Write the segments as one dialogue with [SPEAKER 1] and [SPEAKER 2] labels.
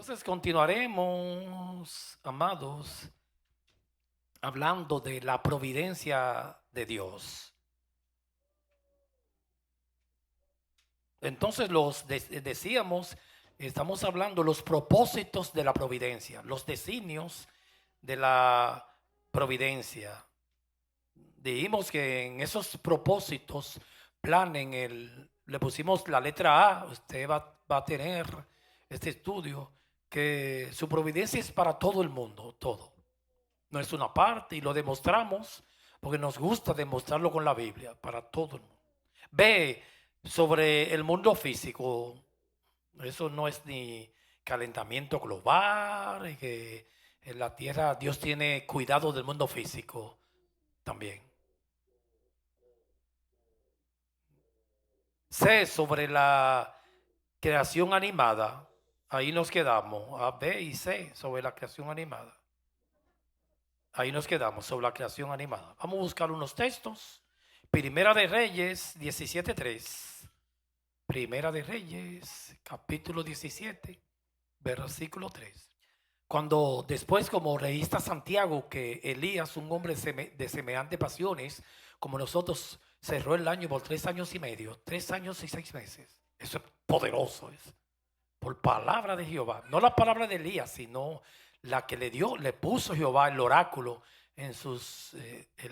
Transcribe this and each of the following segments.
[SPEAKER 1] Entonces continuaremos, amados, hablando de la providencia de Dios. Entonces decíamos, estamos hablando los propósitos de la providencia, los designios de la providencia. Dijimos que en esos propósitos, le pusimos la letra A. Usted va a tener este estudio, que su providencia es para todo el mundo, todo. No es una parte, y lo demostramos porque nos gusta demostrarlo con la Biblia, para todo el mundo. Ve, sobre el mundo físico, eso no es ni calentamiento global, y que en la tierra Dios tiene cuidado del mundo físico también. C, sobre la creación animada. Ahí nos quedamos. A, B y C, sobre la creación animada. Ahí nos quedamos, sobre la creación animada. Vamos a buscar unos textos. Primera de Reyes 17:3. Primera de Reyes, capítulo 17, versículo 3. Cuando después, como registra Santiago, que Elías, un hombre de semejante pasiones como nosotros, cerró el año por 3 años y medio, 3 años y 6 meses. Eso es poderoso, es por palabra de Jehová. No la palabra de Elías, sino la que le puso Jehová el oráculo en sus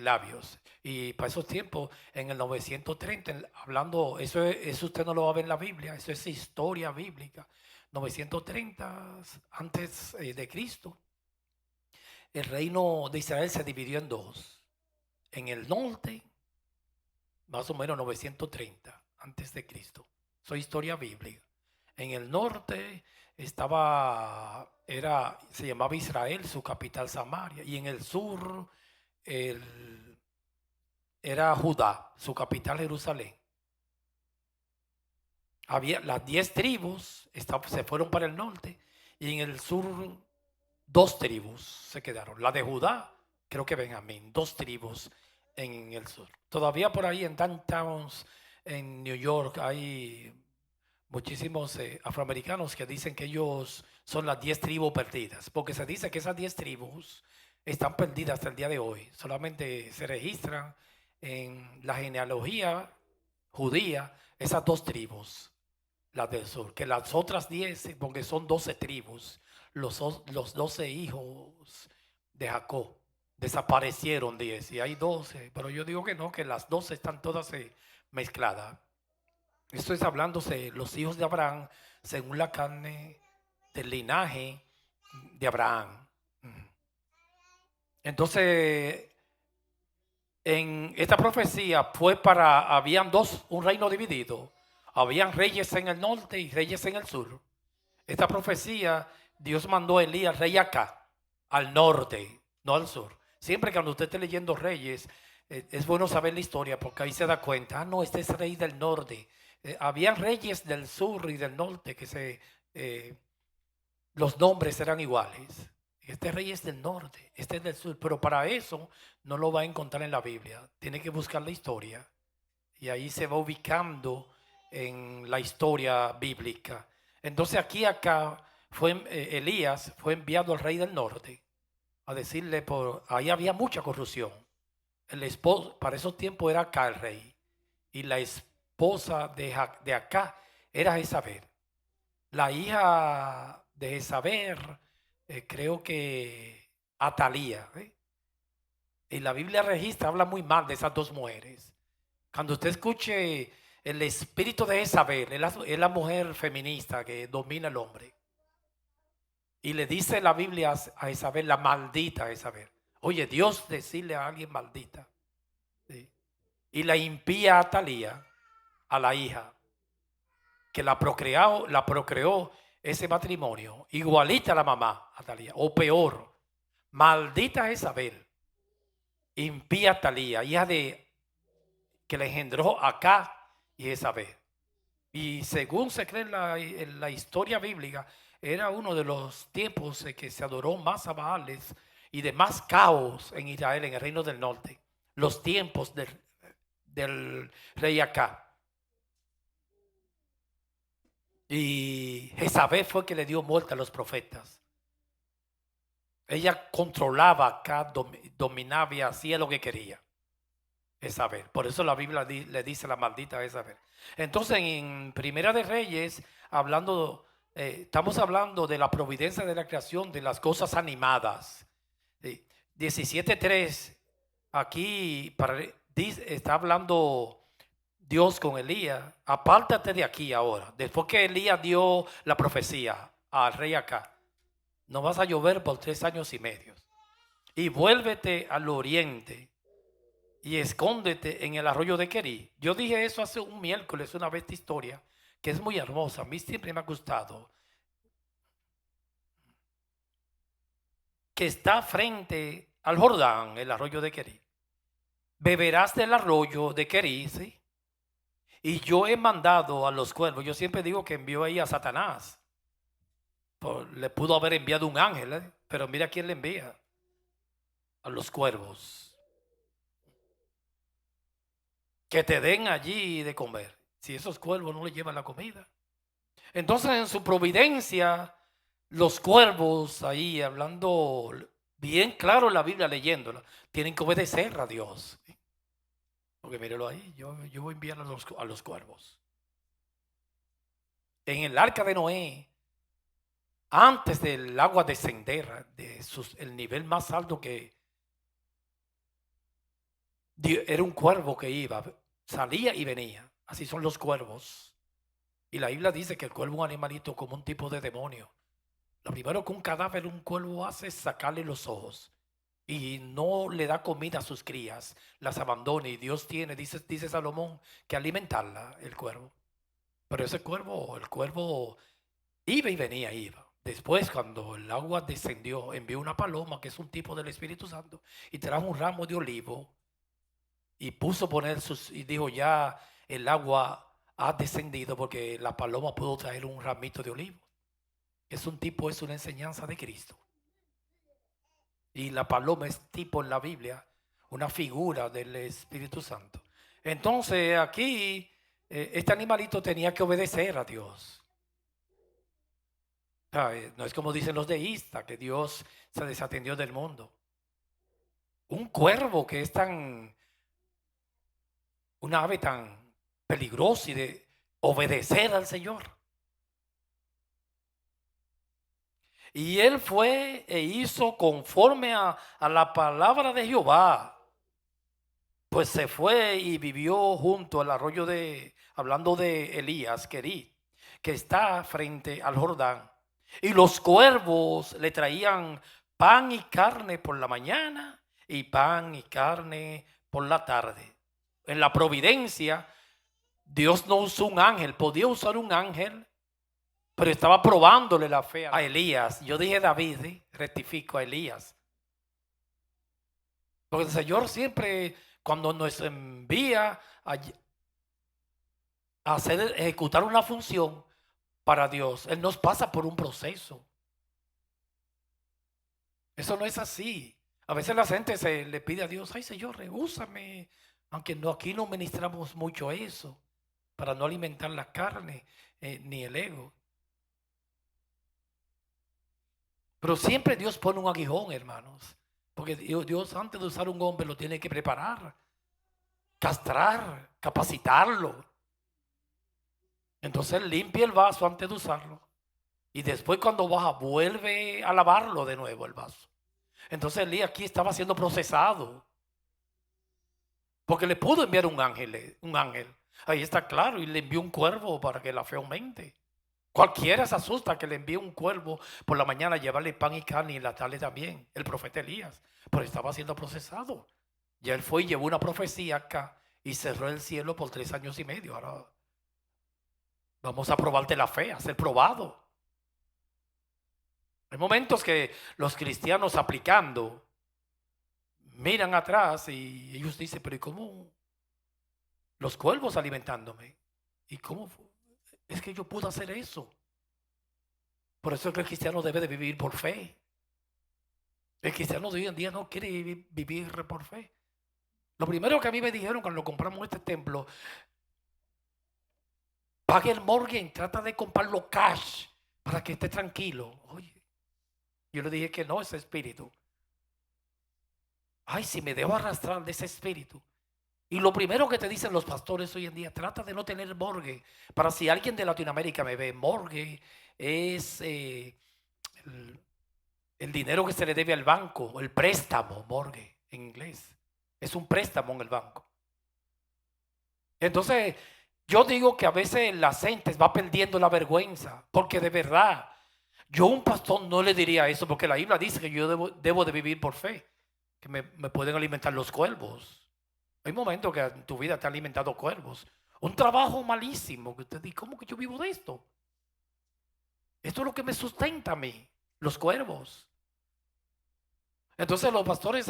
[SPEAKER 1] labios. Y para esos tiempos, en el 930, hablando, eso usted no lo va a ver en la Biblia, eso es historia bíblica. 930 antes de Cristo, el reino de Israel se dividió en dos. En el norte, más o menos 930 antes de Cristo. Eso es historia bíblica. En el norte se llamaba Israel, su capital Samaria, y en el sur era Judá, su capital Jerusalén. Había las 10 tribus, se fueron para el norte, y en el sur 2 tribus se quedaron. La de Judá, creo que Benjamín, 2 tribus en el sur. Todavía por ahí en downtowns, en New York, hay muchísimos afroamericanos que dicen que ellos son las 10 tribus perdidas, porque se dice que esas 10 tribus están perdidas hasta el día de hoy. Solamente se registran en la genealogía judía esas 2 tribus, las del sur, que las otras 10, porque son 12 tribus, los 12 hijos de Jacob, desaparecieron 10 y hay 12, pero yo digo que no, que las 12 están todas mezcladas. Esto es hablándose los hijos de Abraham según la carne del linaje de Abraham. Entonces, en esta profecía habían un reino dividido. Habían reyes en el norte y reyes en el sur. Esta profecía, Dios mandó a Elías, rey acá, al norte, no al sur. Siempre que cuando usted esté leyendo reyes, es bueno saber la historia, porque ahí se da cuenta, no, este es rey del norte. Habían reyes del sur y del norte los nombres eran iguales. Este rey es del norte, este es del sur, pero para eso no lo va a encontrar en la Biblia. Tiene que buscar la historia y ahí se va ubicando en la historia bíblica. Entonces acá Elías fue enviado al rey del norte a decirle, ahí había mucha corrupción. El esposo, para esos tiempos era acá el rey, y la esposa de acá era Jezabel. La hija de Jezabel, creo que Atalía. Y la Biblia registra, habla muy mal de esas 2 mujeres. Cuando usted escuche el espíritu de Jezabel, es la mujer feminista que domina el hombre. Y le dice la Biblia a Jezabel, la maldita Jezabel. Oye, Dios decirle a alguien maldita. ¿Sí? Y la impía Atalía, a la hija, que la procreó ese matrimonio, igualita a la mamá, Atalía, o peor, maldita Jezabel, impía Atalía, hija que le engendró acá y Jezabel. Y según se cree en la historia bíblica, era uno de los tiempos en que se adoró más a Baales y de más caos en Israel, en el reino del norte. Los tiempos del rey acá. Y Jezabel fue que le dio muerte a los profetas. Ella controlaba acá, dominaba y hacía lo que quería. Jezabel. Por eso la Biblia le dice la maldita Jezabel. Entonces en Primera de Reyes, estamos hablando de la providencia de la creación, de las cosas animadas. 17:3, aquí está hablando Dios con Elías. Apártate de aquí ahora. Después que Elías dio la profecía al rey acá, no vas a llover por 3 años y medio. Y vuélvete al oriente y escóndete en el arroyo de Querí. Yo dije eso hace un miércoles, una vez de historia, que es muy hermosa. A mí siempre me ha gustado. Que está frente al Jordán, el arroyo de Querí. Beberás del arroyo de Querí, ¿sí? Y yo he mandado a los cuervos. Yo siempre digo que envió ahí a Satanás. Le pudo haber enviado un ángel, ¿eh? Pero mira quién le envía. A los cuervos. Que te den allí de comer. Si esos cuervos no le llevan la comida. Entonces en su providencia, los cuervos ahí hablando bien claro en la Biblia, leyéndola, tienen que obedecer a Dios. Porque mírelo ahí, yo voy a enviar a los cuervos. En el arca de Noé, antes del agua descender, el nivel más alto que era un cuervo que iba, salía y venía. Así son los cuervos. Y la Biblia dice que el cuervo es un animalito como un tipo de demonio. Lo primero que un cadáver, un cuervo hace es sacarle los ojos. Y no le da comida a sus crías, las abandona. Y Dios tiene, dice Salomón, que alimentarla, el cuervo. Pero ese cuervo, el cuervo iba y venía, iba. Después, cuando el agua descendió, envió una paloma, que es un tipo del Espíritu Santo, y trajo un ramo de olivo y puso poner y dijo, ya el agua ha descendido porque la paloma pudo traer un ramito de olivo. Es una enseñanza de Cristo. Y la paloma es tipo en la Biblia, una figura del Espíritu Santo. Entonces aquí este animalito tenía que obedecer a Dios. No es como dicen los deístas, que Dios se desatendió del mundo. Un cuervo que es una ave tan peligrosa y de obedecer al Señor. Y él fue e hizo conforme a la palabra de Jehová. Pues se fue y vivió junto al arroyo hablando de Elías, Querí, que está frente al Jordán. Y los cuervos le traían pan y carne por la mañana y pan y carne por la tarde. En la providencia, Dios no usó un ángel, podía usar un ángel, pero estaba probándole la fe a Elías. Yo dije David, rectifico a Elías. Porque el Señor siempre, cuando nos envía a ejecutar una función para Dios, Él nos pasa por un proceso. Eso no es así. A veces la gente se le pide a Dios, ay Señor, úsame. Aunque aquí no ministramos mucho eso, para no alimentar la carne ni el ego. Pero siempre Dios pone un aguijón, hermanos. Porque Dios antes de usar un hombre lo tiene que preparar, castrar, capacitarlo. Entonces él limpia el vaso antes de usarlo. Y después cuando baja, vuelve a lavarlo de nuevo el vaso. Entonces Elías aquí estaba siendo procesado. Porque le pudo enviar un ángel. Ahí está claro. Y le envió un cuervo para que la fe aumente. Cualquiera se asusta que le envíe un cuervo por la mañana a llevarle pan y carne y en la tarde también. El profeta Elías. Pero estaba siendo procesado. Ya él fue y llevó una profecía acá y cerró el cielo por 3 años y medio. Ahora vamos a probarte la fe, a ser probado. Hay momentos que los cristianos aplicando miran atrás y ellos dicen, pero ¿y cómo los cuervos alimentándome? ¿Y cómo es que yo pude hacer eso? Por eso es que el cristiano debe de vivir por fe. El cristiano de hoy en día no quiere vivir por fe. Lo primero que a mí me dijeron cuando compramos este templo, pague el mortgage y trata de comprarlo cash para que esté tranquilo. Oye, yo le dije que no, ese espíritu. Ay, si me debo arrastrar de ese espíritu. Y lo primero que te dicen los pastores hoy en día, trata de no tener morgue. Para si alguien de Latinoamérica me ve, morgue es el, el dinero que se le debe al banco, el préstamo, morgue en inglés. Es un préstamo en el banco. Entonces, yo digo que a veces la gente va perdiendo la vergüenza, porque de verdad, yo a un pastor no le diría eso, porque la Biblia dice que yo debo de vivir por fe, que me pueden alimentar los cuervos. Hay momentos que en tu vida te han alimentado cuervos. Un trabajo malísimo, que usted dice, ¿cómo que yo vivo de esto? Esto es lo que me sustenta a mí, los cuervos. Entonces los pastores,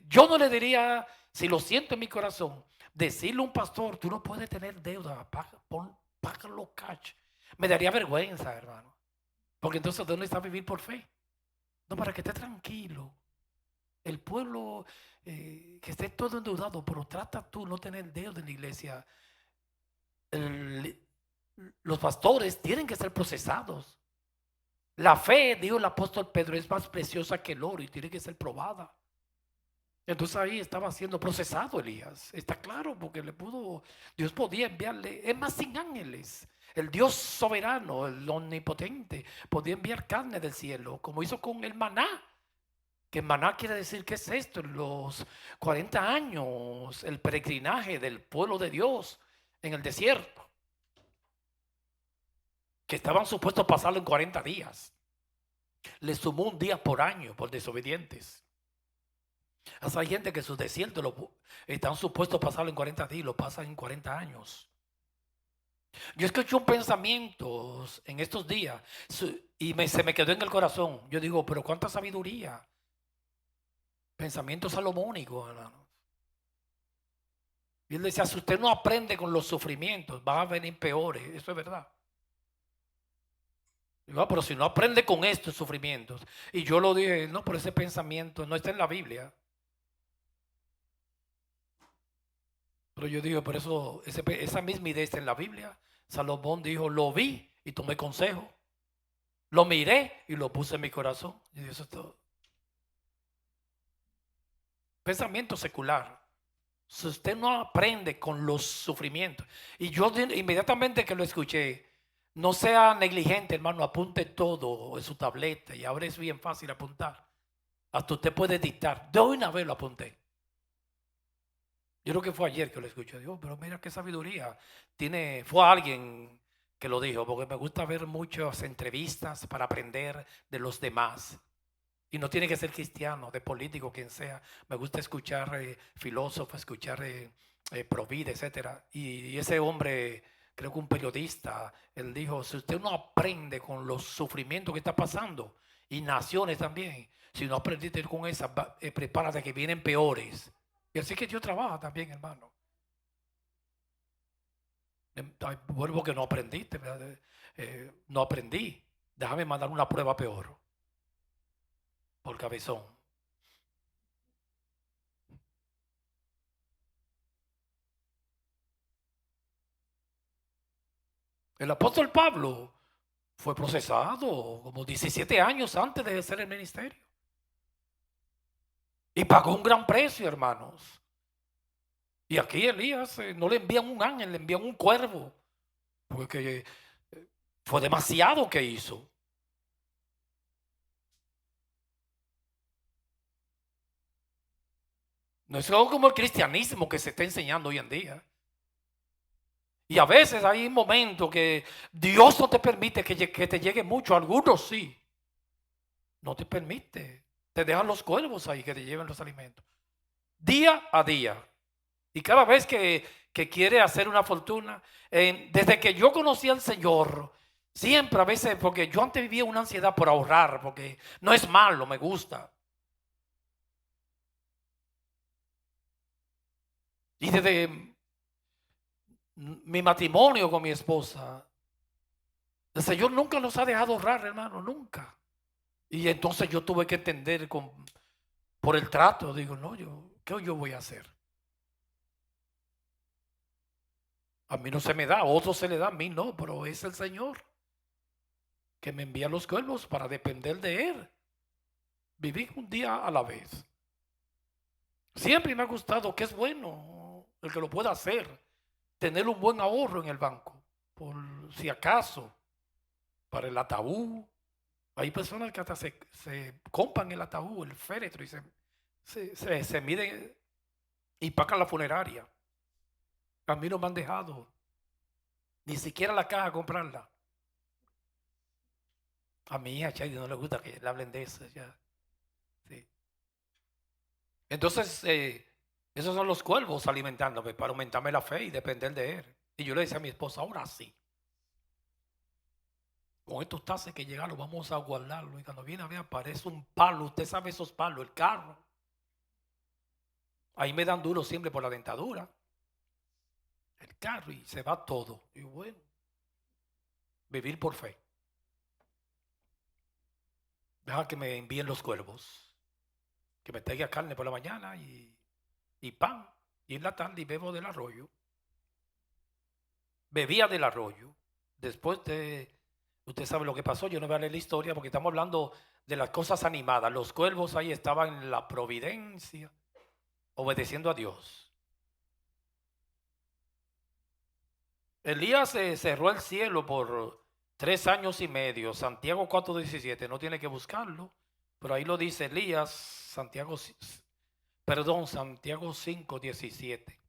[SPEAKER 1] yo no le diría, si lo siento en mi corazón, decirle a un pastor, tú no puedes tener deuda, págalo cash. Me daría vergüenza, hermano. Porque entonces, ¿dónde está vivir por fe? No, para que esté tranquilo. El pueblo que esté todo endeudado, pero trata tú no tener deuda en la iglesia. El- los pastores tienen que ser procesados. La fe, dijo el apóstol Pedro, es más preciosa que el oro y tiene que ser probada. Entonces ahí estaba siendo procesado Elías. Está claro, porque Dios podía enviarle, es más, sin ángeles. El Dios soberano, el omnipotente, podía enviar carne del cielo, como hizo con el maná. Que maná quiere decir, ¿qué es esto? Los 40 años, el peregrinaje del pueblo de Dios en el desierto, que estaban supuestos a pasarlo en 40 días. Le sumó un día por año por desobedientes. Hay gente que sus desiertos están supuestos a pasarlo en 40 días y lo pasan en 40 años. Yo escuché un pensamiento en estos días y se me quedó en el corazón. Yo digo, pero cuánta sabiduría. Pensamiento salomónico, hermano. Y él decía, si usted no aprende con los sufrimientos, van a venir peores. Eso es verdad. Digo, pero si no aprende con estos sufrimientos. Y yo lo dije, no, pero ese pensamiento no está en la Biblia. Pero yo digo, por eso, esa misma idea está en la Biblia. Salomón dijo, lo vi y tomé consejo. Lo miré y lo puse en mi corazón. Y eso es todo. Pensamiento secular. Si usted no aprende con los sufrimientos. Y yo inmediatamente que lo escuché, no sea negligente, hermano, apunte todo en su tableta. Y ahora es bien fácil apuntar. Hasta usted puede dictar. De una vez lo apunté. Yo creo que fue ayer que lo escuché. Digo, pero mira qué sabiduría. Fue alguien que lo dijo, porque me gusta ver muchas entrevistas para aprender de los demás. Y no tiene que ser cristiano, de político, quien sea. Me gusta escuchar filósofos, escuchar Provida, etcétera. Y ese hombre, creo que un periodista, él dijo, si usted no aprende con los sufrimientos que está pasando, y naciones también, si no aprendiste con esas, prepárate que vienen peores. Y así que Dios trabaja también, hermano. Vuelvo que no aprendiste, no aprendí. Déjame mandar una prueba peor, por cabezón. El apóstol Pablo fue procesado como 17 años antes de ejercer el ministerio. Y pagó un gran precio, hermanos. Y aquí Elías no le envían un ángel, le envían un cuervo. Porque fue demasiado que hizo. No es algo como el cristianismo que se está enseñando hoy en día. Y a veces hay momentos que Dios no te permite que te llegue mucho. Algunos sí. No te permite. Te dejan los cuervos ahí que te lleven los alimentos. Día a día. Y cada vez que quiere hacer una fortuna, desde que yo conocí al Señor, siempre a veces, porque yo antes vivía una ansiedad por ahorrar, porque no es malo, me gusta. Y desde mi matrimonio con mi esposa, el Señor nunca nos ha dejado ahorrar, hermano, nunca. Y entonces yo tuve que entender por el trato, digo, no, ¿qué yo voy a hacer? A mí no se me da, a otros se le da, a mí no, pero es el Señor que me envía los cuervos para depender de Él. Vivir un día a la vez. Siempre me ha gustado, que es bueno el que lo pueda hacer, tener un buen ahorro en el banco, por si acaso, para el ataúd. Hay personas que hasta se compran el ataúd, el féretro, y se miden y pagan la funeraria. A mí no me han dejado ni siquiera la caja comprarla. A mi hija Chaydi no le gusta que le hablen de eso. Ya. Sí. Entonces, esos son los cuervos alimentándome para aumentarme la fe y depender de Él. Y yo le decía a mi esposa, ahora sí, con estos tases que llegaron, vamos a guardarlo. Y cuando viene a ver, aparece un palo. Usted sabe esos palos, el carro. Ahí me dan duro siempre por la dentadura. El carro y se va todo. Y bueno, vivir por fe. Deja que me envíen los cuervos. Que me traiga carne por la mañana y pan. Y en la tarde y bebo del arroyo. Bebía del arroyo. Después de, usted sabe lo que pasó, yo no voy a leer la historia porque estamos hablando de las cosas animadas. Los cuervos ahí estaban en la providencia, obedeciendo a Dios. Elías cerró el cielo por 3 años y medio. Santiago 4:17, no tiene que buscarlo, pero ahí lo dice Elías, Santiago 5:17.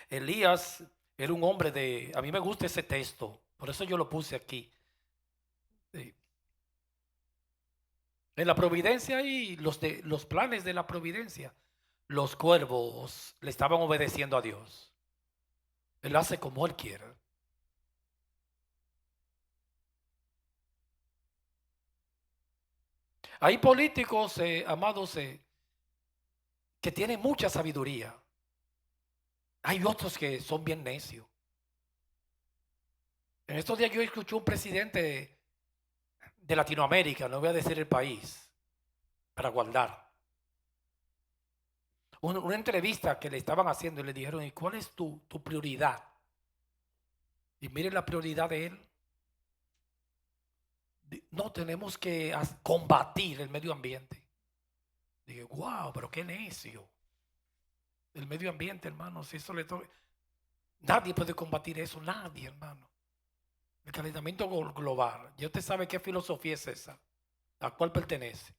[SPEAKER 1] Elías era un hombre a mí me gusta ese texto, por eso yo lo puse aquí. Sí. En la providencia y los planes de la providencia, los cuervos le estaban obedeciendo a Dios. Él hace como Él quiere. Hay políticos, amados, que tienen mucha sabiduría. Hay otros que son bien necios. En estos días yo escuché un presidente de Latinoamérica, no voy a decir el país, para guardar. Una entrevista que le estaban haciendo y le dijeron, ¿y cuál es tu prioridad? Y miren la prioridad de él. No, tenemos que combatir el medio ambiente. Dije, wow, pero qué necio. El medio ambiente, hermano, si eso le toca. Nadie puede combatir eso, nadie, hermano. El calentamiento global. Ya usted sabe qué filosofía es esa, a cuál pertenece.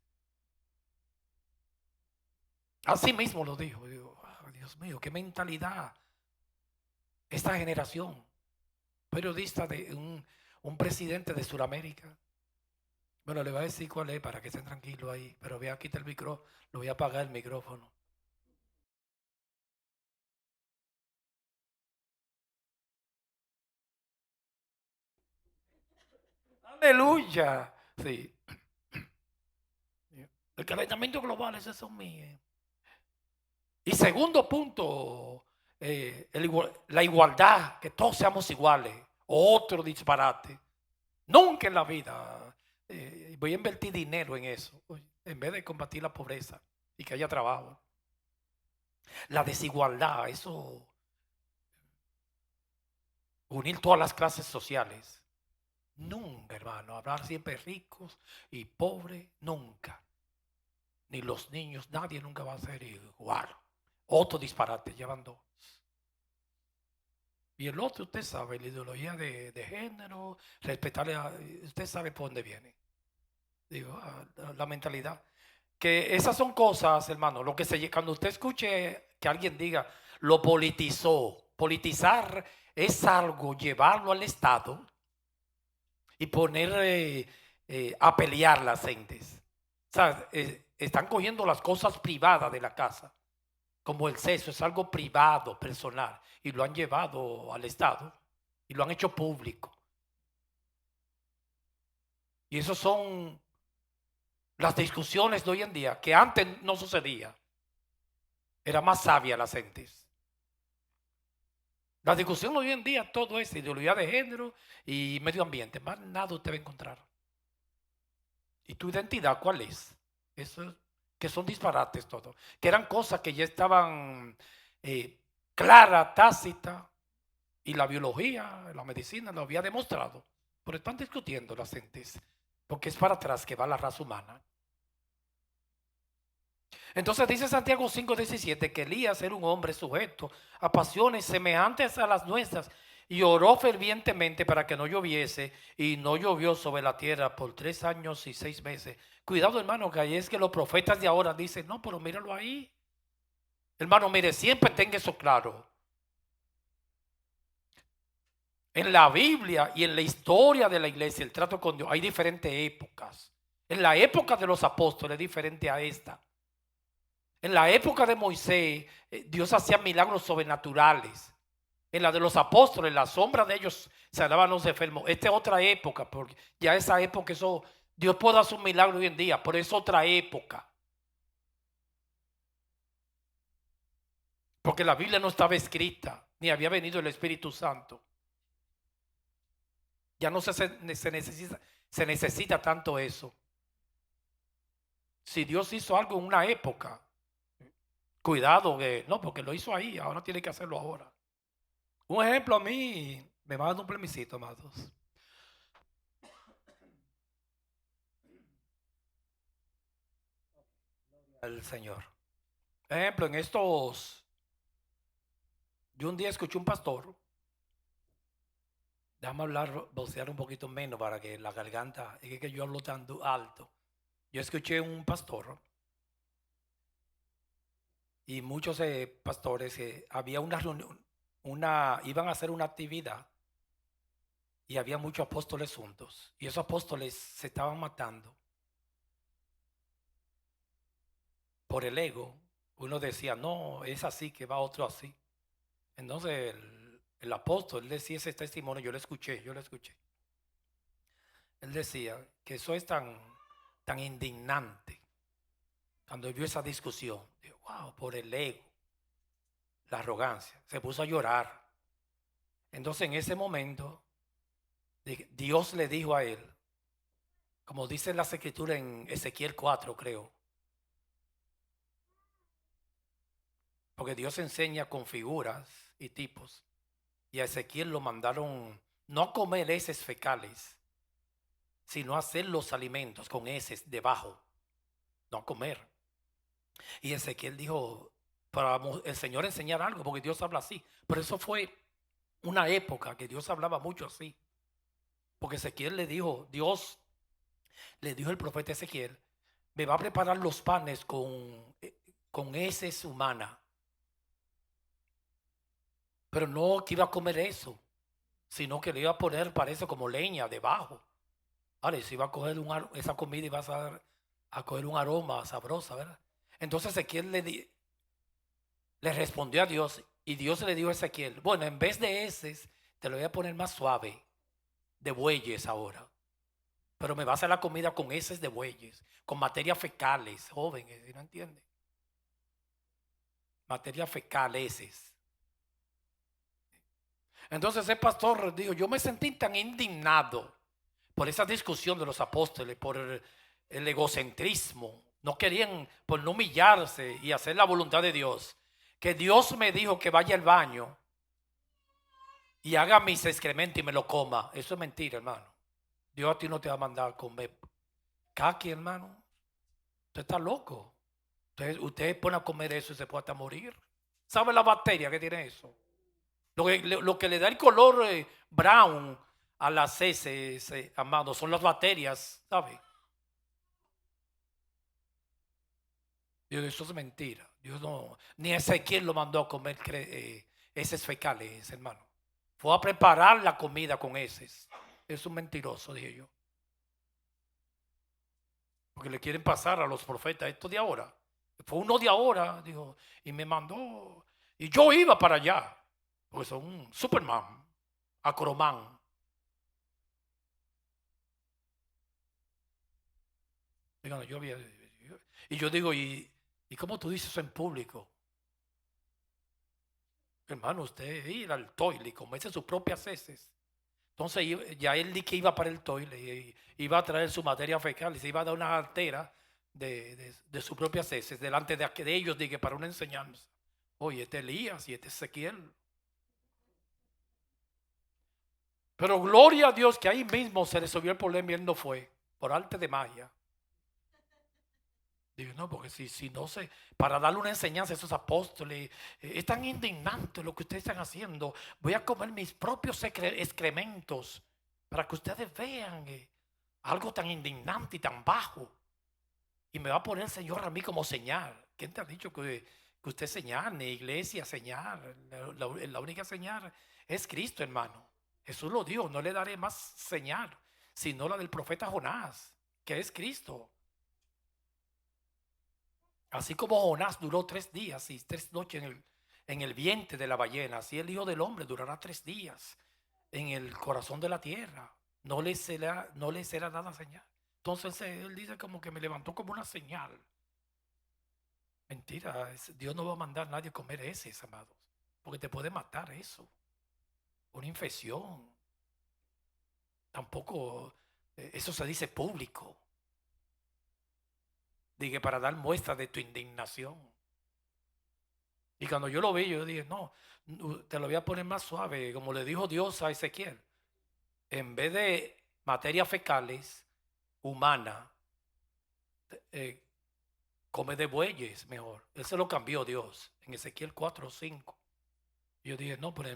[SPEAKER 1] Así mismo lo dijo. Digo, oh, Dios mío, qué mentalidad. Esta generación, periodista de un presidente de Sudamérica. Bueno, le voy a decir cuál es para que estén tranquilos ahí. Pero voy a quitar el micrófono, lo voy a apagar el micrófono. Aleluya. Sí. El calentamiento global, ese son míos. Y segundo punto, la igualdad, que todos seamos iguales. Otro disparate. Nunca en la vida voy a invertir dinero en eso, en vez de combatir la pobreza y que haya trabajo. La desigualdad, eso, unir todas las clases sociales. Nunca, hermano, hablar siempre ricos y pobres, nunca. Ni los niños, nadie nunca va a ser igual. Otro disparate, llevan dos. Y el otro, usted sabe, la ideología de género, respetarle usted sabe por dónde viene. Digo, la mentalidad. Que esas son cosas, hermano, lo que cuando usted escuche que alguien diga, lo politizó. Politizar es algo, llevarlo al Estado y poner a pelear las gentes. O sea, están cogiendo las cosas privadas de la casa, como el sexo, es algo privado, personal, y lo han llevado al Estado y lo han hecho público. Y esos son las discusiones de hoy en día, que antes no sucedía. Era más sabia las gentes. La discusión hoy en día todo es ideología de género y medio ambiente. Más nada usted va a encontrar. ¿Y tu identidad cuál es? Eso, que son disparates todos. Que eran cosas que ya estaban claras, tácitas. Y la biología, la medicina lo había demostrado. Pero están discutiendo las gentes, porque es para atrás que va la raza humana. Entonces dice Santiago 5:17 que Elías era un hombre sujeto a pasiones semejantes a las nuestras y oró fervientemente para que no lloviese y no llovió sobre la tierra por 3 años y 6 meses. Cuidado, hermano, que ahí es que los profetas de ahora dicen, no, pero míralo ahí. Hermano, mire, siempre tenga eso claro. En la Biblia y en la historia de la iglesia, el trato con Dios, hay diferentes épocas. En la época de los apóstoles es diferente a esta. En la época de Moisés, Dios hacía milagros sobrenaturales. En la de los apóstoles, la sombra de ellos sanaban a los enfermos. Esta es otra época, porque ya esa época, eso, Dios puede hacer un milagro hoy en día, pero es otra época. Porque la Biblia no estaba escrita, ni había venido el Espíritu Santo. Ya no se necesita tanto eso. Si Dios hizo algo en una época, cuidado que no, porque lo hizo ahí, ahora tiene que hacerlo ahora. Un ejemplo a mí, me va dando un plebiscito, amados. El Señor. Ejemplo, yo un día escuché un pastor, déjame hablar, vocear un poquito menos para que la garganta, es que yo hablo tan alto. Yo escuché un pastor y muchos pastores había una reunión, iban a hacer una actividad y había muchos apóstoles juntos y esos apóstoles se estaban matando por el ego. Uno decía, no, es así, que va otro así. Entonces el apóstol, él decía ese testimonio, yo lo escuché. Él decía que eso es tan indignante. Cuando vio esa discusión, dijo, wow, por el ego, la arrogancia, se puso a llorar. Entonces en ese momento, Dios le dijo a él, como dice la escritura en Ezequiel 4, creo, porque Dios enseña con figuras y tipos, y a Ezequiel lo mandaron no a comer heces fecales, sino a hacer los alimentos con heces debajo, no a comer. Y Ezequiel dijo, para el Señor enseñar algo, porque Dios habla así. Pero eso fue una época que Dios hablaba mucho así. Porque Ezequiel le dijo, Dios le dijo el profeta Ezequiel, me va a preparar los panes con heces humanas. Pero no que iba a comer eso, sino que le iba a poner, parece, como leña debajo. Vale, se iba a coger esa comida y vas a coger un aroma sabrosa, ¿verdad? Entonces Ezequiel le respondió a Dios y Dios le dijo a Ezequiel, bueno, en vez de heces, te lo voy a poner más suave, de bueyes ahora. Pero me vas a hacer la comida con heces de bueyes, con materias fecales, jóvenes, ¿no entiende? Materias fecales, heces. Entonces el pastor dijo, yo me sentí tan indignado por esa discusión de los apóstoles, por el egocentrismo. No querían, por no humillarse y hacer la voluntad de Dios, que Dios me dijo que vaya al baño y haga mis excrementos y me lo coma. Eso es mentira, hermano. Dios a ti no te va a mandar a comer caqui, hermano. Usted está loco. Usted pone a comer eso y se puede hasta morir. ¿Sabe la bacteria que tiene eso? Lo que le da el color brown a las heces, amado, son las bacterias, ¿sabe? Dios, eso es mentira. Dios no, ni Ezequiel lo mandó a comer heces fecales, hermano. Fue a preparar la comida con heces. Es un mentiroso, dije yo. Porque le quieren pasar a los profetas esto de ahora. Fue uno de ahora, dijo, y me mandó. Y yo iba para allá, porque son un Superman, Acroman. Díganlo, y yo digo, ¿y cómo tú dices eso en público? Hermano, usted ir al toile y comerse sus propias heces. Entonces ya él di que iba para el toile y iba a traer su materia fecal y se iba a dar una altera de sus propias heces delante de ellos, dije, para una enseñanza. Oye, este Elías y este Ezequiel. Pero gloria a Dios que ahí mismo se resolvió el problema y él no fue, por arte de magia. Digo, no, porque si no sé, para darle una enseñanza a esos apóstoles, es tan indignante lo que ustedes están haciendo. Voy a comer mis propios excrementos para que ustedes vean algo tan indignante y tan bajo. Y me va a poner el Señor a mí como señal. ¿Quién te ha dicho que usted es señal, ni iglesia señal? La única señal es Cristo, hermano. Jesús lo dijo, no le daré más señal, sino la del profeta Jonás, que es Cristo. Así como Jonás duró 3 días y 3 noches en el vientre de la ballena, así el Hijo del Hombre durará 3 días en el corazón de la tierra. No le será dada señal. Entonces él dice como que me levantó como una señal. Mentira, Dios no va a mandar a nadie a comer heces, amados, porque te puede matar eso, una infección. Tampoco eso se dice público. Dije para dar muestra de tu indignación. Y cuando yo lo vi, yo dije, no, te lo voy a poner más suave, como le dijo Dios a Ezequiel. En vez de materias fecales humana, eh, come de bueyes mejor. Él se lo cambió Dios en Ezequiel 4:5. Yo dije, no, pero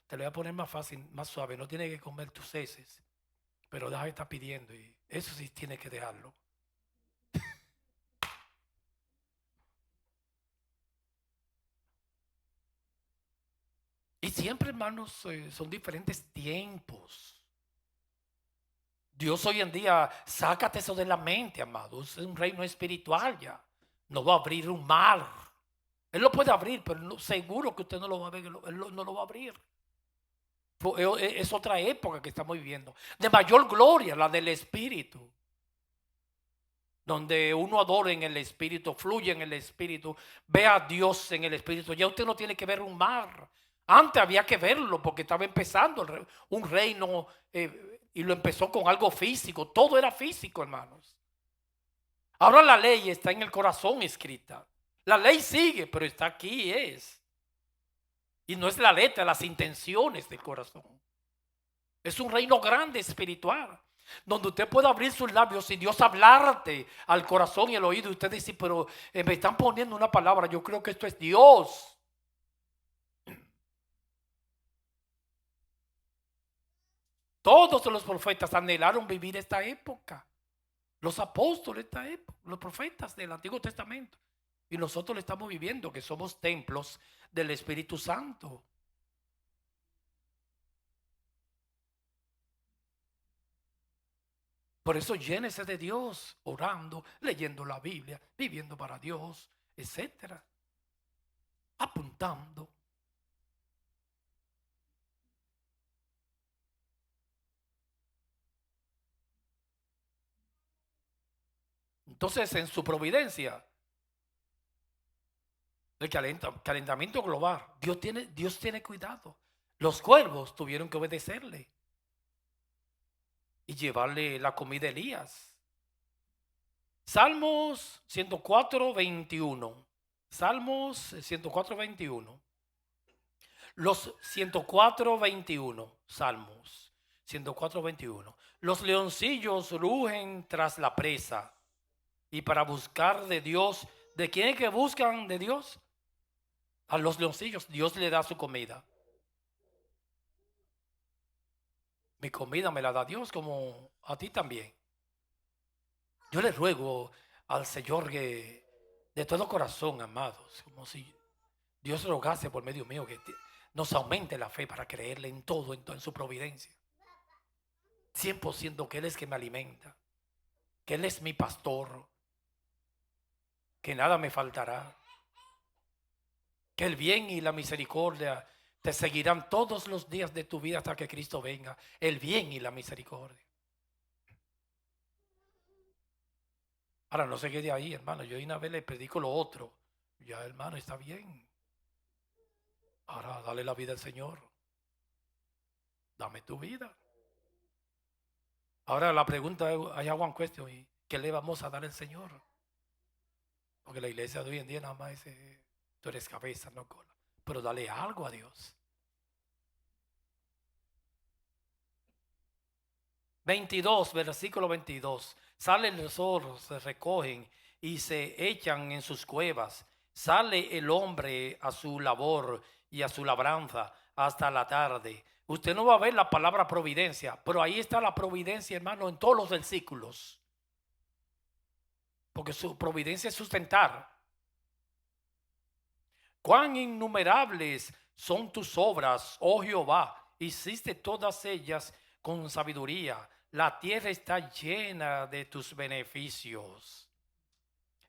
[SPEAKER 1] te lo voy a poner más fácil, más suave. No tienes que comer tus heces, pero deja de estar pidiendo. Y eso sí tienes que dejarlo. Y siempre, hermanos, son diferentes tiempos. Dios hoy en día, sácate eso de la mente, amado. Es un reino espiritual ya. No va a abrir un mar. Él lo puede abrir, pero seguro que usted no lo va a ver. Él no lo va a abrir. Es otra época que estamos viviendo. De mayor gloria, la del Espíritu. Donde uno adora en el Espíritu, fluye en el Espíritu, ve a Dios en el Espíritu. Ya usted no tiene que ver un mar. Antes había que verlo porque estaba empezando un reino y lo empezó con algo físico. Todo era físico, hermanos. Ahora la ley está en el corazón escrita. La ley sigue, pero está aquí, es. Y no es la letra, las intenciones del corazón. Es un reino grande espiritual, donde usted puede abrir sus labios y Dios hablarte al corazón y al oído. Y usted dice, pero me están poniendo una palabra, yo creo que esto es Dios. Todos los profetas anhelaron vivir esta época. Los apóstoles de esta época, los profetas del Antiguo Testamento. Y nosotros lo estamos viviendo, que somos templos del Espíritu Santo. Por eso llénese de Dios, orando, leyendo la Biblia, viviendo para Dios, etcétera. Apuntando. Entonces, en su providencia, el calentamiento global, Dios tiene cuidado. Los cuervos tuvieron que obedecerle y llevarle la comida a Elías. Salmos 104:21. Salmos 104:21. Los 104:21. Salmos 104:21. Los leoncillos rugen tras la presa y para buscar de Dios. ¿De quién es que buscan de Dios? A los leoncillos. Dios le da su comida. Mi comida me la da Dios como a ti también. Yo le ruego al Señor que de todo corazón, amados, como si Dios rogase por medio mío que nos aumente la fe para creerle en todo, en su providencia. 100% que Él es que me alimenta, que Él es mi pastor, que nada me faltará, que el bien y la misericordia te seguirán todos los días de tu vida hasta que Cristo venga. El bien y la misericordia. Ahora no se quede ahí, hermano. Yo una vez le predico lo otro. Ya, hermano, está bien. Ahora dale la vida al Señor. Dame tu vida. Ahora la pregunta es, hay one question, ¿y qué le vamos a dar al Señor? Porque la iglesia de hoy en día nada más dice, tú eres cabeza, no cola. Pero dale algo a Dios. 22, versículo 22. Salen los zorros, se recogen y se echan en sus cuevas. Sale el hombre a su labor y a su labranza hasta la tarde. Usted no va a ver la palabra providencia, pero ahí está la providencia, hermano, en todos los versículos. Porque su providencia es sustentar. Cuán innumerables son tus obras, oh Jehová, hiciste todas ellas con sabiduría. La tierra está llena de tus beneficios.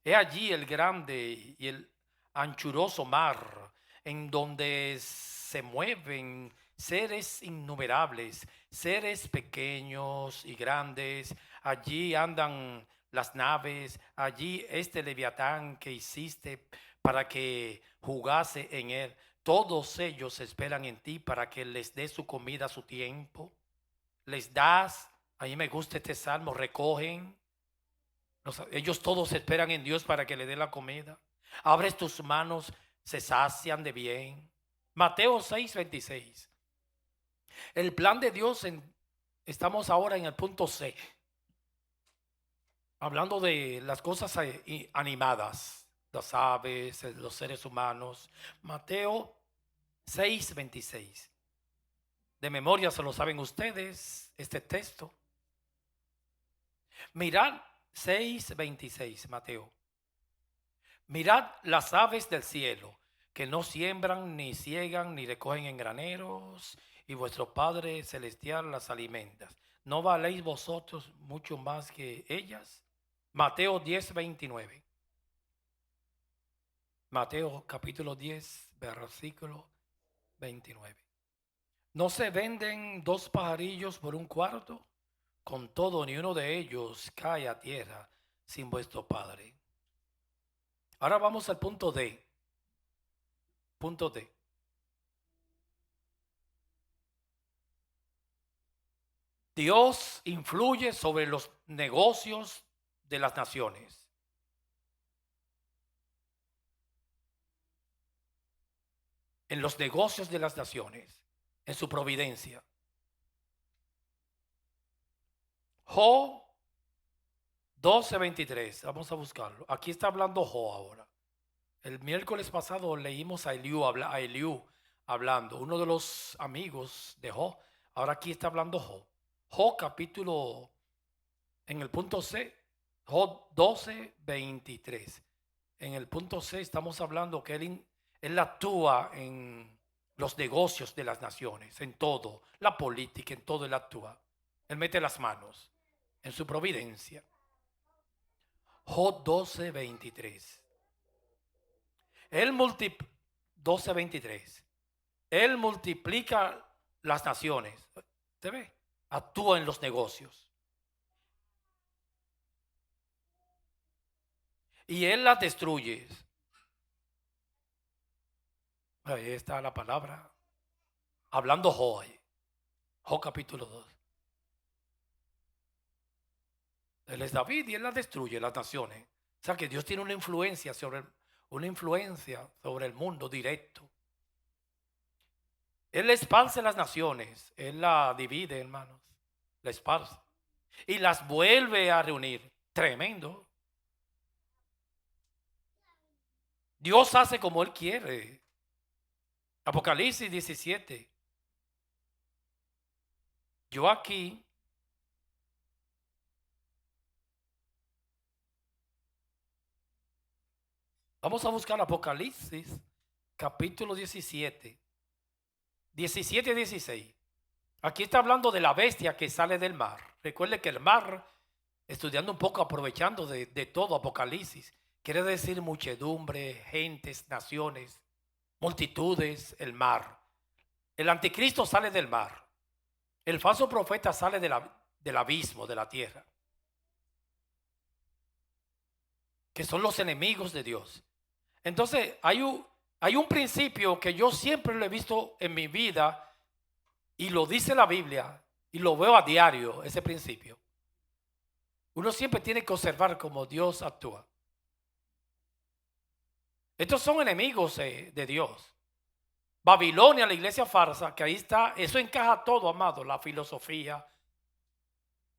[SPEAKER 1] He allí el grande y el anchuroso mar, en donde se mueven seres innumerables, seres pequeños y grandes. Allí andan las naves, allí este leviatán que hiciste para que jugase en él. Todos ellos esperan en ti para que les dé su comida a su tiempo. Les das, a mí me gusta este salmo, recogen. Ellos todos esperan en Dios para que le dé la comida. Abres tus manos, se sacian de bien. Mateo 6:26. El plan de Dios, estamos ahora en el punto C. Hablando de las cosas animadas, las aves, los seres humanos. Mateo 6:26. De memoria se lo saben ustedes, este texto. Mirad 6:26, Mateo. Mirad las aves del cielo, que no siembran, ni ciegan, ni recogen en graneros, y vuestro Padre celestial las alimenta. ¿No valéis vosotros mucho más que ellas? Mateo 10:29. Mateo capítulo 10, versículo 29. ¿No se venden dos pajarillos por un cuarto? Con todo, ni uno de ellos cae a tierra sin vuestro Padre. Ahora vamos al punto D. Punto D. Dios influye sobre los negocios de las naciones. En los negocios de las naciones, en su providencia. Job 12:23, vamos a buscarlo. Aquí está hablando Job ahora. El miércoles pasado leímos a Eliú hablando, uno de los amigos de Job. Ahora aquí está hablando Job. Job capítulo, en el punto C, Job 12:23. En el punto C estamos hablando que él actúa en los negocios de las naciones, en todo, la política, en todo él actúa. Él mete las manos en su providencia. Job 12:23. Él 12:23. Él multiplica las naciones. ¿Usted ve? Actúa en los negocios. Y él las destruye. Ahí está la palabra. Hablando Job. Job capítulo 2. Él es David y él las destruye, las naciones. O sea que Dios tiene una influencia sobre el mundo directo. Él esparce las naciones, él la divide, hermanos, la esparce y las vuelve a reunir. Tremendo. Dios hace como él quiere. Apocalipsis 17. Yo aquí vamos a buscar Apocalipsis capítulo 17. 17 y 16. Aquí está hablando de la bestia que sale del mar. Recuerde que el mar, estudiando un poco, aprovechando de todo Apocalipsis, quiere decir muchedumbre, gentes, naciones, multitudes, el mar. El anticristo sale del mar. El falso profeta sale del abismo, de la tierra. Que son los enemigos de Dios. Entonces hay un principio que yo siempre lo he visto en mi vida y lo dice la Biblia y lo veo a diario, ese principio. Uno siempre tiene que observar cómo Dios actúa. Estos son enemigos de Dios. Babilonia, la iglesia farsa, que ahí está, eso encaja todo, amado, la filosofía,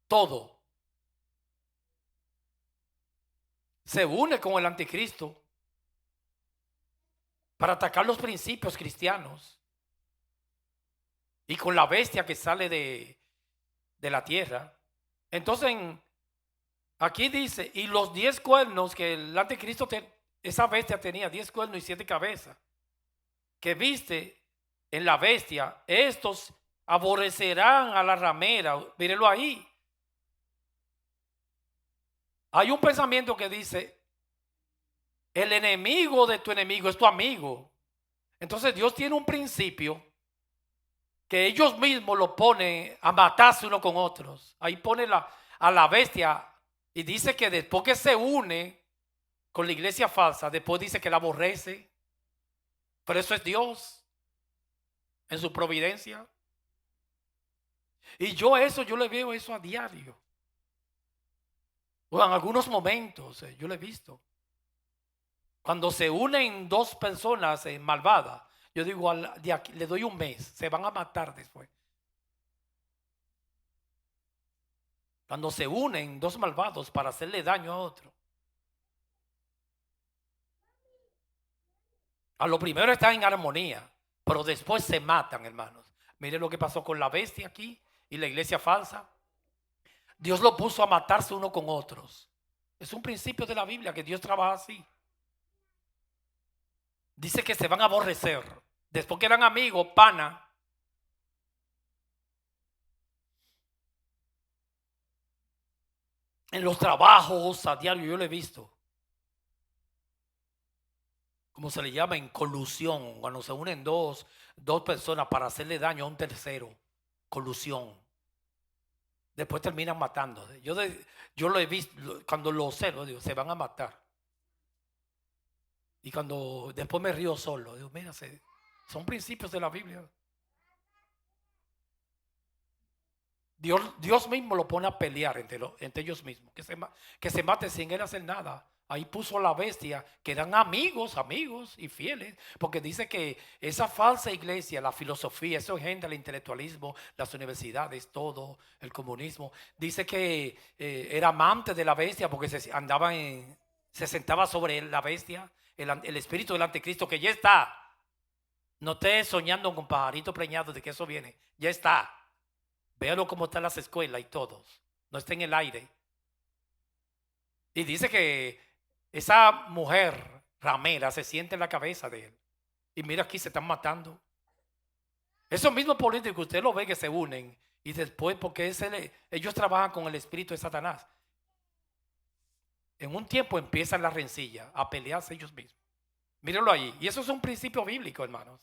[SPEAKER 1] todo. Se une con el anticristo para atacar los principios cristianos y con la bestia que sale de la tierra. Entonces, aquí dice, y los 10 cuernos que el anticristo, esa bestia tenía 10 cuernos y 7 cabezas, que viste en la bestia, estos aborrecerán a la ramera. Mírenlo ahí. Hay un pensamiento que dice, el enemigo de tu enemigo es tu amigo. Entonces Dios tiene un principio que ellos mismos lo ponen a matarse uno con otros. Ahí pone a la bestia y dice que después que se une con la iglesia falsa, después dice que la aborrece. Pero eso es Dios en su providencia. Y yo le veo eso a diario. O en algunos momentos yo lo he visto. Cuando se unen dos personas malvadas, yo digo, de aquí, le doy un mes, se van a matar después. Cuando se unen dos malvados para hacerle daño a otro. A lo primero están en armonía, pero después se matan, hermanos. Mire lo que pasó con la bestia aquí y la iglesia falsa. Dios lo puso a matarse uno con otros. Es un principio de la Biblia que Dios trabaja así. Dice que se van a aborrecer. Después que eran amigos, pana. En los trabajos a diario yo lo he visto. Como se le llama en colusión, cuando se unen dos personas para hacerle daño a un tercero. Colusión. Después terminan matando. Yo lo he visto, cuando lo observo, digo, se van a matar. Y cuando después me río solo, digo, mira, son principios de la Biblia. Dios mismo lo pone a pelear entre ellos mismos, que se mate sin él hacer nada. Ahí puso la bestia, que eran amigos y fieles, porque dice que esa falsa iglesia, la filosofía, eso engendra el intelectualismo, las universidades, todo, el comunismo. Dice que era amante de la bestia porque se sentaba sobre la bestia, el espíritu del anticristo, que ya está. No estés soñando con pajarito preñado de que eso viene, ya está. Véalo cómo están las escuelas y todos. No está en el aire. Y dice que esa mujer ramera se siente en la cabeza de él. Y mira, aquí se están matando. Esos mismos políticos, usted lo ve que se unen. Y después, porque ellos trabajan con el espíritu de Satanás. En un tiempo empiezan la rencilla, a pelearse ellos mismos. Mírenlo ahí. Y eso es un principio bíblico, hermanos.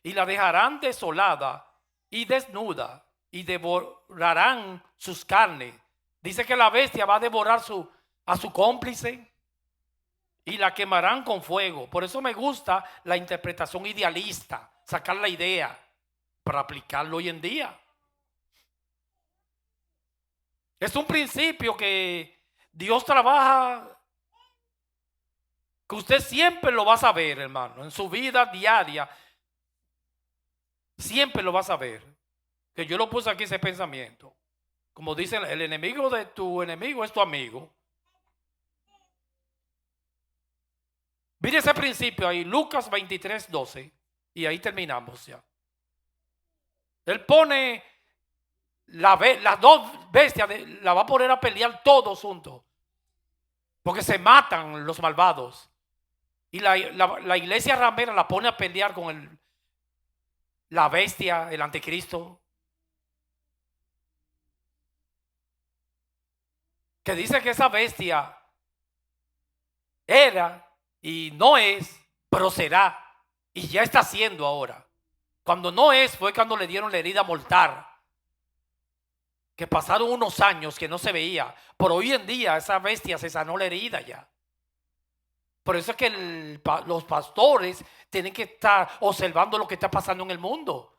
[SPEAKER 1] Y la dejarán desolada y desnuda, y devorarán sus carnes. Dice que la bestia va a devorar a su cómplice y la quemarán con fuego. Por eso me gusta la interpretación idealista, sacar la idea para aplicarlo hoy en día. Es un principio que Dios trabaja, que usted siempre lo va a saber, hermano, en su vida diaria. Siempre lo vas a ver. Que yo lo puse aquí ese pensamiento. Como dicen, el enemigo de tu enemigo es tu amigo. Mire ese principio ahí, Lucas 23:12. Y ahí terminamos ya. Él pone las dos bestias, la va a poner a pelear todos juntos. Porque se matan los malvados. Y la iglesia ramera la pone a pelear con la bestia, el anticristo, que dice que esa bestia era y no es, pero será, y ya está siendo ahora. Cuando no es, fue cuando le dieron la herida mortal, que pasaron unos años que no se veía, pero hoy en día esa bestia se sanó la herida ya. Por eso es que los pastores tienen que estar observando lo que está pasando en el mundo.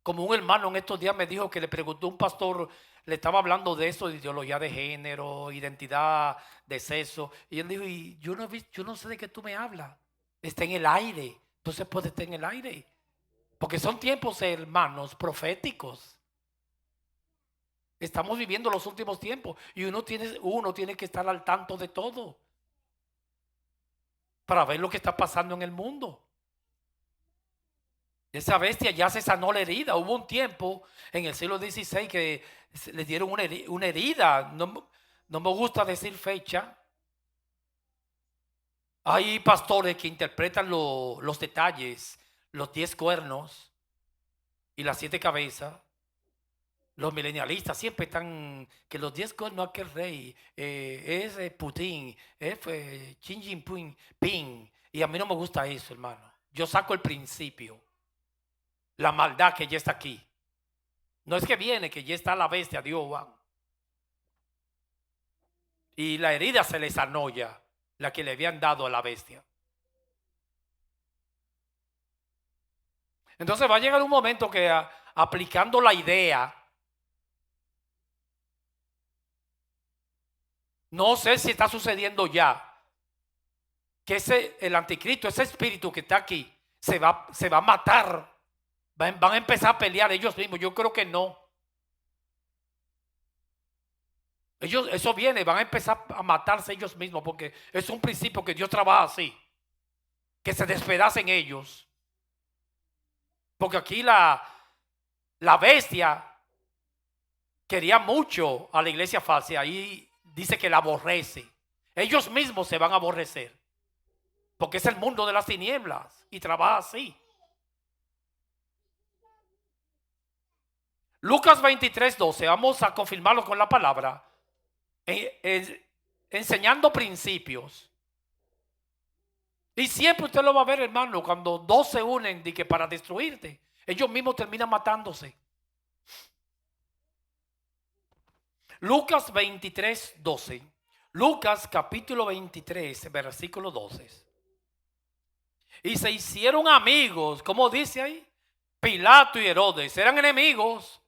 [SPEAKER 1] Como un hermano en estos días me dijo que le preguntó a un pastor, le estaba hablando de eso, de ideología de género, identidad de sexo. Y él dijo, y yo no sé de qué tú me hablas. Está en el aire. Entonces puede estar en el aire. Porque son tiempos, hermanos, proféticos. Estamos viviendo los últimos tiempos y uno tiene que estar al tanto de todo para ver lo que está pasando en el mundo. Esa bestia ya se sanó la herida. Hubo un tiempo en el siglo XVI que le dieron una herida. No me gusta decir fecha. Hay pastores que interpretan los detalles, los 10 cuernos y las 7 cabezas. Los milenialistas siempre están que los 10 cuernos aquel rey es Putin, es Xi Jinping, y a mí no me gusta eso, hermano. Yo saco el principio, la maldad que ya está aquí. No es que viene, que ya está la bestia, Dios, Juan. Y la herida se le sanó ya, la que le habían dado a la bestia. Entonces va a llegar un momento que aplicando la idea, no sé si está sucediendo ya, que el anticristo, ese espíritu que está aquí, se va a matar. Van a empezar a pelear ellos mismos. Yo creo que no. Eso viene, van a empezar a matarse ellos mismos porque es un principio que Dios trabaja así. Que se despedacen ellos. Porque aquí la bestia quería mucho a la iglesia falsa y ahí dice que la aborrece. Ellos mismos se van a aborrecer. Porque es el mundo de las tinieblas y trabaja así. Lucas 23:12, vamos a confirmarlo con la palabra. Enseñando principios. Y siempre usted lo va a ver, hermano, cuando dos se unen de que para destruirte, ellos mismos terminan matándose. Lucas 23:12. Lucas capítulo 23, versículo 12. Y se hicieron amigos, ¿cómo dice ahí? Pilato y Herodes eran enemigos,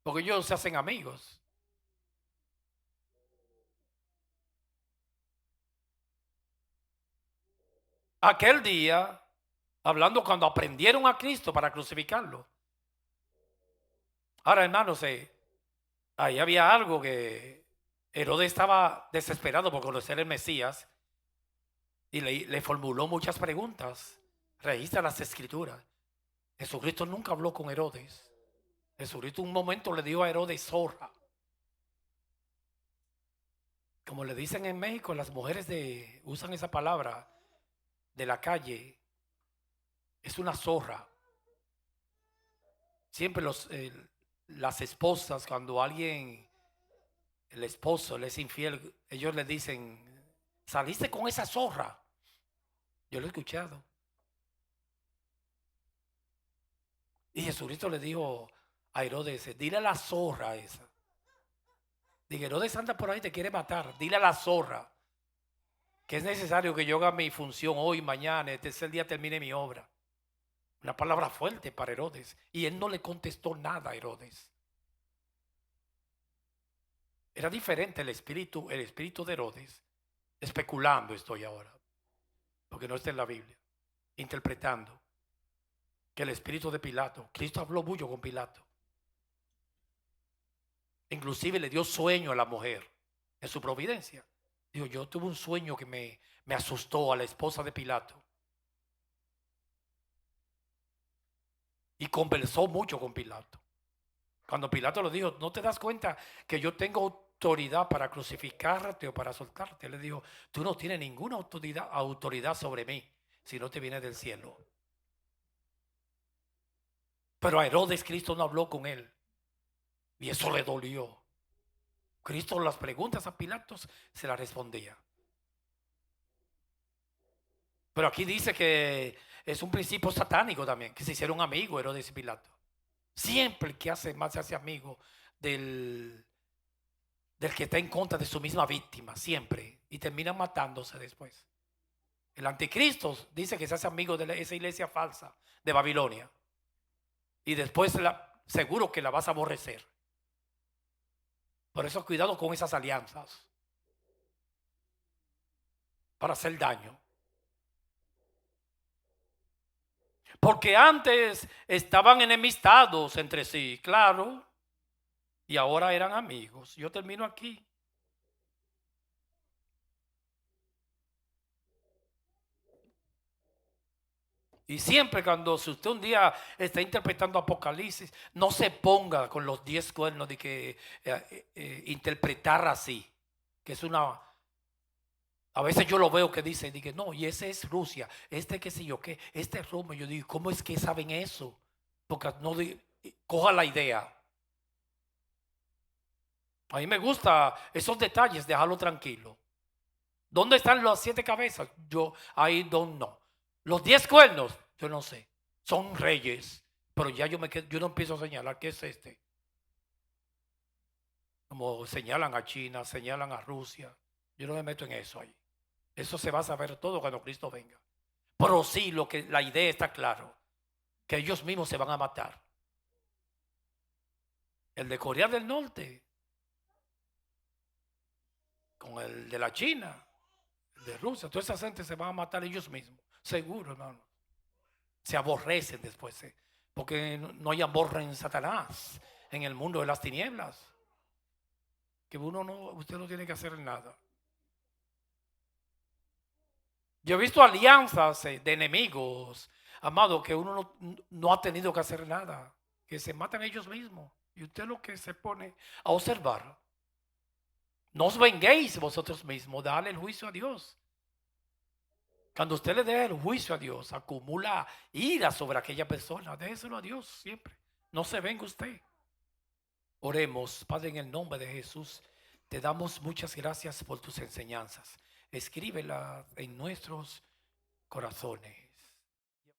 [SPEAKER 1] porque ellos se hacen amigos. Aquel día, hablando cuando aprendieron a Cristo para crucificarlo. Ahora, hermanos, ahí había algo que Herodes estaba desesperado por conocer el Mesías y le formuló muchas preguntas. Revisa las escrituras. Jesucristo nunca habló con Herodes. Jesucristo un momento le dio a Herodes zorra. Como le dicen en México, las mujeres usan esa palabra de la calle. Es una zorra. Siempre las esposas, cuando el esposo le es infiel, ellos le dicen, saliste con esa zorra. Yo lo he escuchado. Y Jesucristo le dijo a Herodes, dile a la zorra esa. Diga, Herodes anda por ahí, te quiere matar. Dile a la zorra que es necesario que yo haga mi función hoy, mañana, el tercer día termine mi obra. Una palabra fuerte para Herodes. Y él no le contestó nada a Herodes. Era diferente el espíritu de Herodes. Especulando estoy ahora, porque no está en la Biblia. Interpretando que el espíritu de Pilato, Cristo habló mucho con Pilato. Inclusive le dio sueño a la mujer en su providencia. Dijo, yo tuve un sueño que me asustó a la esposa de Pilato. Y conversó mucho con Pilato. Cuando Pilato le dijo, ¿no te das cuenta que yo tengo autoridad para crucificarte o para soltarte? Le dijo, tú no tienes ninguna autoridad sobre mí si no te viene del cielo. Pero a Herodes Cristo no habló con él. Y eso le dolió. Cristo las preguntas a Pilato se las respondía. Pero aquí dice que es un principio satánico también, que se hicieron amigos Herodes y Pilato. Siempre el que hace más se hace amigo del que está en contra de su misma víctima, siempre. Y terminan matándose después. El anticristo dice que se hace amigo de esa iglesia falsa de Babilonia. Y después seguro que la vas a aborrecer. Por eso cuidado con esas alianzas. Para hacer daño. Porque antes estaban enemistados entre sí, claro. y ahora eran amigos. Yo termino aquí. Y siempre cuando si usted un día está interpretando Apocalipsis, no se ponga con los 10 cuernos de que interpretar así, que es una... A veces yo lo veo que dice, dije, no, y ese es Rusia, este qué sé yo qué, este es Roma. Yo digo, ¿cómo es que saben eso? Porque no coja la idea. A mí me gusta esos detalles, dejarlo tranquilo. ¿Dónde están las 7 cabezas? Yo ahí no. Los 10 cuernos, yo no sé. Son reyes, pero ya yo no empiezo a señalar qué es este. Como señalan a China, señalan a Rusia. Yo no me meto en eso ahí. Eso se va a saber todo cuando Cristo venga. Pero sí, la idea está claro, que ellos mismos se van a matar. El de Corea del Norte, con el de la China, el de Rusia, toda esa gente se van a matar ellos mismos. Seguro, hermano. Se aborrecen después, porque no hay amor en Satanás, en el mundo de las tinieblas. Que usted no tiene que hacer nada. Yo he visto alianzas de enemigos, amado, que uno no ha tenido que hacer nada, que se matan ellos mismos. Y usted lo que se pone a observar. No os venguéis vosotros mismos, dale el juicio a Dios. Cuando usted le dé el juicio a Dios, acumula ira sobre aquella persona, déjeselo a Dios siempre. No se venga usted. Oremos, Padre, en el nombre de Jesús. Te damos muchas gracias por tus enseñanzas. Escríbela en nuestros corazones.